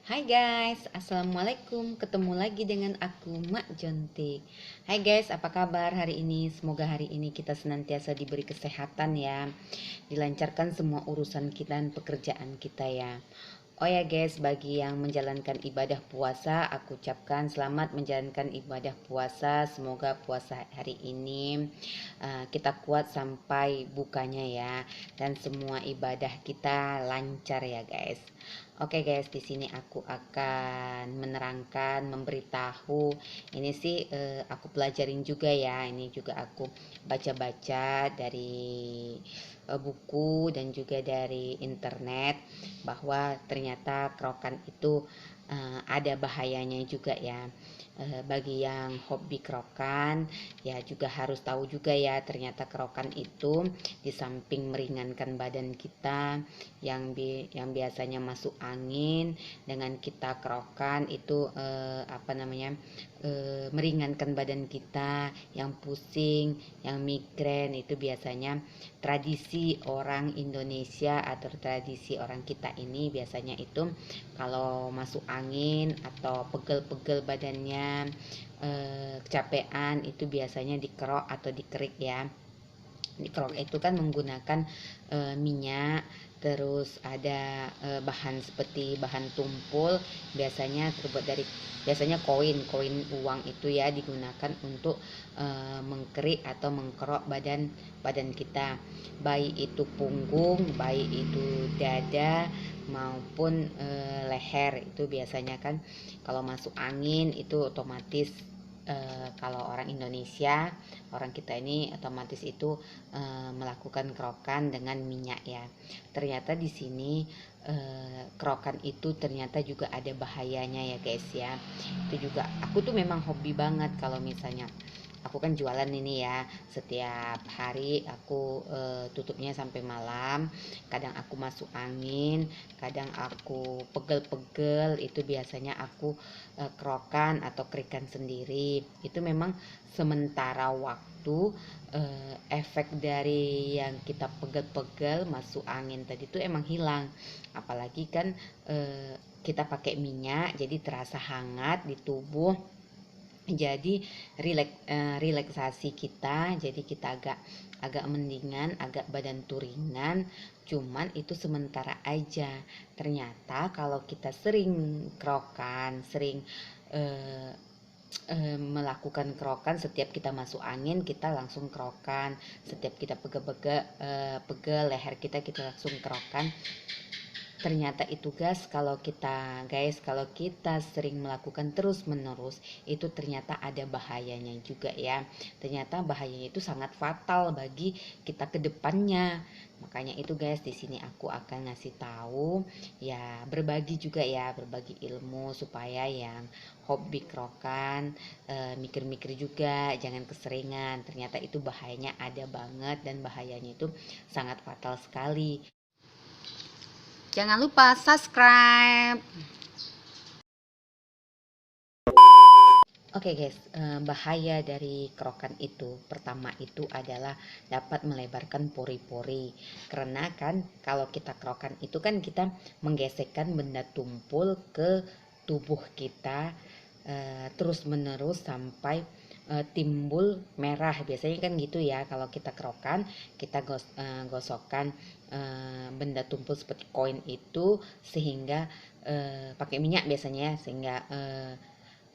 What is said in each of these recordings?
Hai guys, Assalamualaikum. Ketemu lagi dengan aku, Mak Jontik. Hai guys, apa kabar hari ini? Semoga hari ini kita senantiasa diberi kesehatan ya. Dilancarkan semua urusan kita dan pekerjaan kita ya. Oh ya guys, bagi yang menjalankan ibadah puasa, aku ucapkan selamat menjalankan ibadah puasa. Semoga puasa hari ini kita kuat sampai bukanya ya, dan semua ibadah kita lancar ya guys. Oke guys, di sini aku akan menerangkan, memberitahu. Ini sih aku pelajarin juga ya. Ini juga aku baca-baca dari buku dan juga dari internet, bahwa ternyata kerokan itu ada bahayanya juga ya. Bagi yang hobi kerokan ya juga harus tahu juga ya, ternyata kerokan itu di samping meringankan badan kita yang biasanya masuk angin, dengan kita kerokan itu meringankan badan kita yang pusing, yang migrain. Itu biasanya tradisi orang Indonesia atau tradisi orang kita ini, biasanya itu kalau masuk angin atau pegel-pegel badannya, kecapean, itu biasanya dikerok atau dikerik ya. Dikerok itu kan menggunakan minyak, terus ada bahan seperti bahan tumpul, biasanya terbuat dari koin uang itu ya, digunakan untuk mengkerik atau mengkerok badan badan kita, baik itu punggung, baik itu dada maupun leher. Itu biasanya kan kalau masuk angin itu otomatis, kalau orang Indonesia, orang kita ini otomatis itu melakukan kerokan dengan minyak ya. Ternyata di sini kerokan itu ternyata juga ada bahayanya ya guys ya. Itu juga aku tuh memang hobi banget, kalau misalnya aku kan jualan ini ya, setiap hari aku tutupnya sampai malam. Kadang aku masuk angin, kadang aku pegel-pegel, itu biasanya aku kerokan atau kerikan sendiri. Itu memang sementara waktu, efek dari yang kita pegel-pegel masuk angin tadi itu emang hilang. Apalagi kan kita pakai minyak, jadi terasa hangat di tubuh, jadi relaksasi kita, jadi kita agak agak mendingan, agak badan turingan. Cuman itu sementara aja. Ternyata kalau kita sering kerokan, sering eh, melakukan kerokan, setiap kita masuk angin kita langsung kerokan, setiap kita pegel leher kita langsung kerokan. Ternyata itu guys, kalau kita sering melakukan terus menerus, itu ternyata ada bahayanya juga ya. Ternyata bahayanya itu sangat fatal bagi kita ke depannya. Makanya itu guys, di sini aku akan ngasih tahu ya, berbagi juga ya, berbagi ilmu supaya yang hobi kerokan mikir-mikir juga, jangan keseringan. Ternyata itu bahayanya ada banget, dan bahayanya itu sangat fatal sekali. Jangan lupa subscribe. Oke guys, bahaya dari kerokan itu, pertama itu adalah dapat melebarkan pori-pori. Karena kan kalau kita kerokan itu kan kita menggesekkan benda tumpul ke tubuh kita terus menerus sampai timbul merah. Biasanya kan gitu ya, kalau kita kerokan, kita gosokkan benda tumpul seperti koin itu, sehingga pakai minyak biasanya ya, sehingga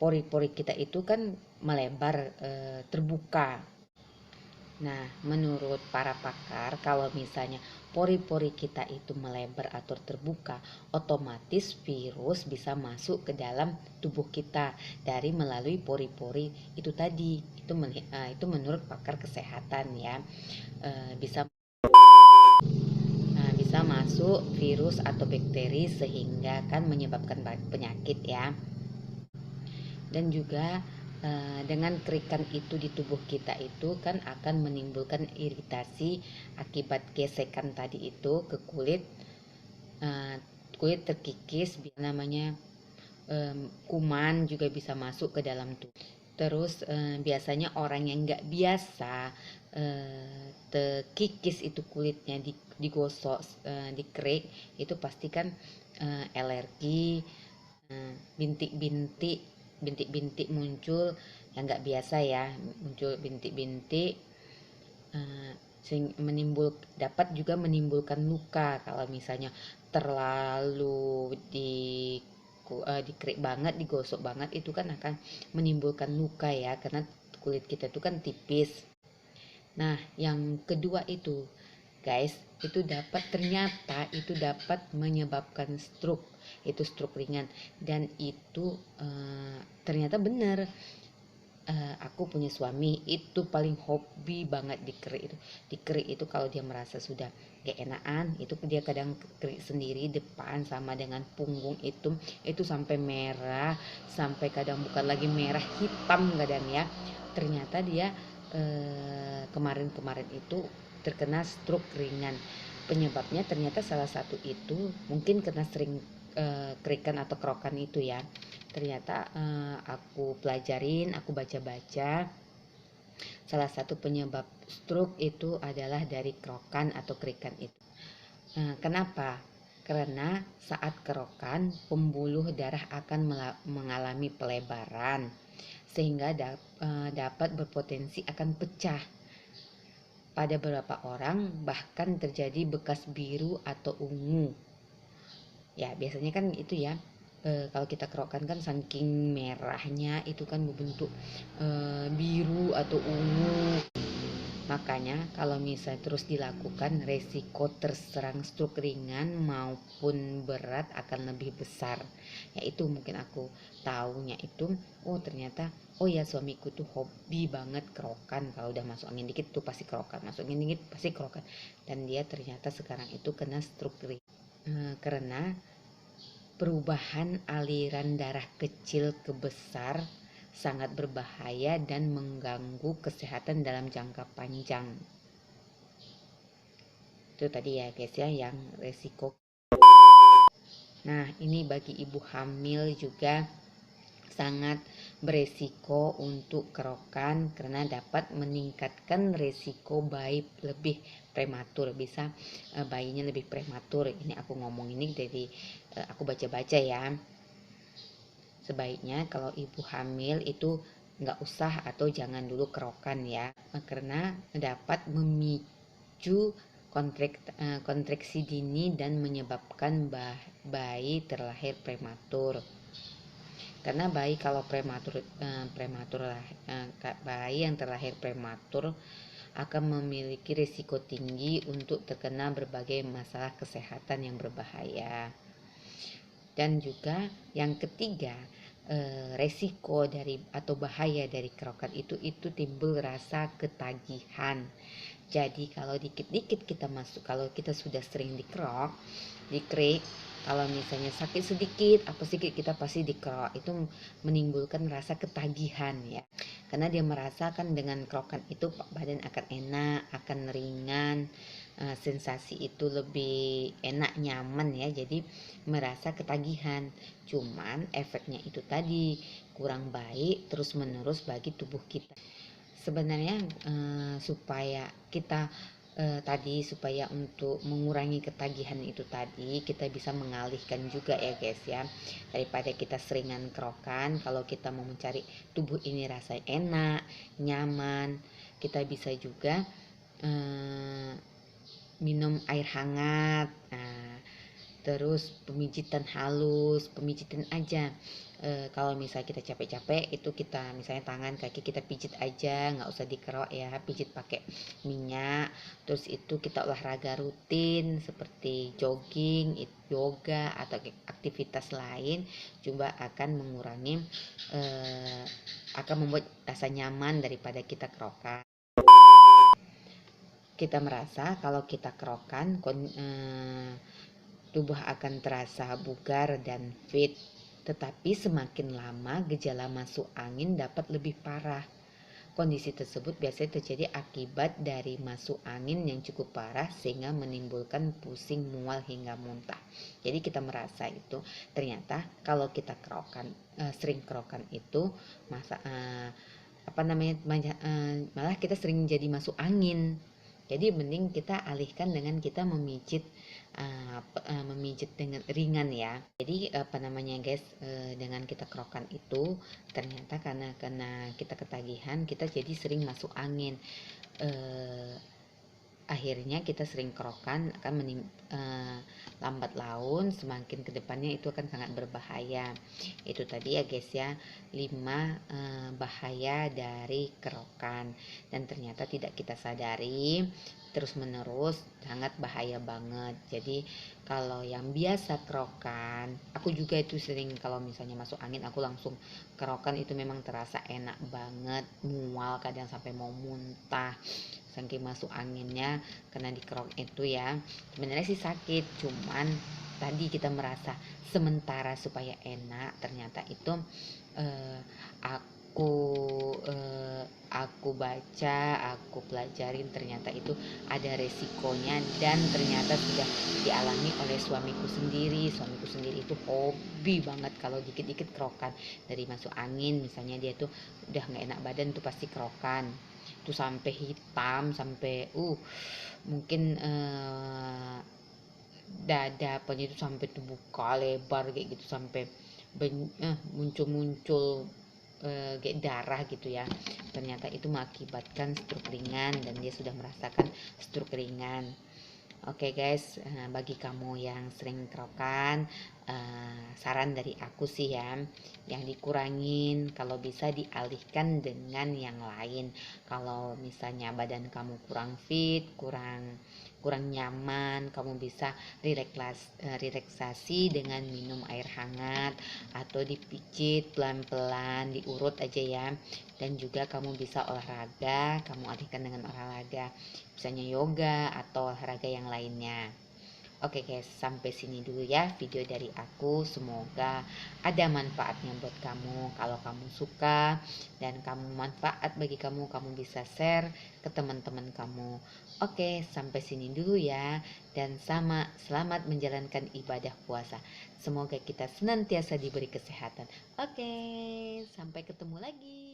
pori-pori kita itu kan melebar, terbuka. Nah, menurut para pakar, kalau misalnya pori-pori kita itu melebar atau terbuka, otomatis virus bisa masuk ke dalam tubuh kita dari melalui pori-pori itu tadi. Itu menurut pakar kesehatan ya. Bisa bisa masuk virus atau bakteri, sehingga kan menyebabkan penyakit ya. Dan juga dengan kerikan itu di tubuh kita itu kan akan menimbulkan iritasi akibat gesekan tadi itu ke kulit. Kulit terkikis, namanya kuman juga bisa masuk ke dalam tubuh. Terus biasanya orang yang nggak biasa terkikis itu kulitnya, digosok, dikerik, itu pasti kan alergi, bintik-bintik muncul yang nggak biasa ya, muncul bintik-bintik, dapat juga menimbulkan luka kalau misalnya terlalu dikerik banget, digosok banget, itu kan akan menimbulkan luka ya, karena kulit kita itu kan tipis. Nah, yang kedua itu guys, ternyata itu dapat menyebabkan stroke, itu stroke ringan. Dan itu ternyata benar. Aku punya suami itu paling hobi banget dikerik itu kalau dia merasa sudah gak enakan, itu dia kadang kerik sendiri depan sama dengan punggung itu sampai merah, sampai kadang bukan lagi merah, hitam kadang ya. Ternyata dia kemarin-kemarin itu terkena stroke ringan. Penyebabnya ternyata salah satu itu mungkin karena sering kerikan atau kerokan itu ya. Ternyata aku pelajarin, aku baca-baca, salah satu penyebab stroke itu adalah dari kerokan atau kerikan itu. Kenapa? Karena saat kerokan pembuluh darah akan mengalami pelebaran sehingga dapat berpotensi akan pecah. Pada beberapa orang bahkan terjadi bekas biru atau ungu. Ya biasanya kan itu ya, kalau kita kerokan kan saking merahnya itu kan berbentuk biru atau ungu. Makanya kalau misalnya terus dilakukan, resiko terserang stroke ringan maupun berat akan lebih besar. Ya itu mungkin aku taunya itu, oh ternyata, oh ya suamiku tuh hobi banget kerokan, kalau udah masuk angin dikit tuh pasti kerokan, masuk angin dikit pasti kerokan. Dan dia ternyata sekarang itu kena stroke ringan. Karena perubahan aliran darah kecil ke besar sangat berbahaya dan mengganggu kesehatan dalam jangka panjang. Itu tadi ya guys ya, yang resiko. Nah, ini bagi ibu hamil juga sangat beresiko untuk kerokan karena dapat meningkatkan resiko bayi lebih prematur, bisa bayinya lebih prematur. Ini aku ngomong ini dari aku baca-baca ya. Sebaiknya kalau ibu hamil itu nggak usah atau jangan dulu kerokan ya, karena dapat memicu kontraksi dini dan menyebabkan bayi terlahir prematur. Karena bayi kalau bayi yang terlahir prematur akan memiliki risiko tinggi untuk terkena berbagai masalah kesehatan yang berbahaya. Dan juga yang ketiga, resiko dari atau bahaya dari kerokan itu timbul rasa ketagihan. Jadi kalau dikit-dikit kita masuk, kalau kita sudah sering dikerik, kalau misalnya sakit sedikit, apa sedikit kita pasti dikerok, itu menimbulkan rasa ketagihan ya. Karena dia merasakan dengan kerokan itu badan akan enak, akan ringan, sensasi itu lebih enak, nyaman ya, jadi merasa ketagihan. Cuman efeknya itu tadi kurang baik terus menerus bagi tubuh kita. Sebenarnya supaya kita supaya untuk mengurangi ketagihan itu tadi, kita bisa mengalihkan juga ya guys ya, daripada kita seringan kerokan. Kalau kita mau mencari tubuh ini rasa enak, nyaman, kita bisa juga minum air hangat. Terus pemijitan halus, pemijitan aja. Kalau misalnya kita capek-capek, itu kita misalnya tangan kaki kita pijit aja, nggak usah dikerok ya, pijit pakai minyak. Terus itu kita olahraga rutin seperti jogging, yoga atau aktivitas lain, coba akan mengurangi, akan membuat rasa nyaman daripada kita kerokan. Kita merasa kalau kita kerokan tubuh akan terasa bugar dan fit, tetapi semakin lama gejala masuk angin dapat lebih parah. Kondisi tersebut biasanya terjadi akibat dari masuk angin yang cukup parah sehingga menimbulkan pusing, mual hingga muntah. Jadi kita merasa itu ternyata kalau kita kerokan, sering kerokan itu malah kita sering jadi masuk angin. Jadi mending kita alihkan dengan kita memijit dengan ringan ya. Jadi apa namanya guys, dengan kita kerokan itu ternyata karena kita ketagihan, kita jadi sering masuk angin. Akhirnya kita sering kerokan akan lambat laun, semakin kedepannya itu akan sangat berbahaya. Itu tadi ya guys ya, 5 bahaya dari kerokan, dan ternyata tidak kita sadari terus menerus sangat bahaya banget. Jadi kalau yang biasa kerokan, aku juga itu sering kalau misalnya masuk angin aku langsung kerokan, itu memang terasa enak banget, mual kadang sampai mau muntah saking masuk anginnya karena dikerok itu ya. Sebenarnya sih sakit, cuman tadi kita merasa sementara supaya enak, ternyata itu aku aku baca, aku pelajarin, ternyata itu ada resikonya, dan ternyata sudah dialami oleh suamiku sendiri. Suamiku sendiri itu hobi banget kalau dikit-dikit kerokan, dari masuk angin misalnya dia tuh udah nggak enak badan tuh pasti kerokan tuh sampai hitam, sampai mungkin dada apanya itu sampai terbuka lebar kayak gitu, sampai muncul-muncul kayak darah gitu ya. Ternyata itu mengakibatkan stroke ringan, dan dia sudah merasakan stroke ringan. Oke guys, bagi kamu yang sering kerokan, saran dari aku sih ya, yang dikurangin, kalau bisa dialihkan dengan yang lain. Kalau misalnya badan kamu kurang fit, kurang nyaman, kamu bisa relaksasi dengan minum air hangat atau dipijit pelan-pelan, diurut aja ya. Dan juga kamu bisa olahraga, kamu alihkan dengan olahraga misalnya yoga atau olahraga yang lainnya. Oke guys, sampai sini dulu ya video dari aku. Semoga ada manfaatnya buat kamu. Kalau kamu suka dan kamu manfaat bagi kamu, kamu bisa share ke teman-teman kamu. Oke, sampai sini dulu ya. Dan selamat menjalankan ibadah puasa. Semoga kita senantiasa diberi kesehatan. Oke, sampai ketemu lagi.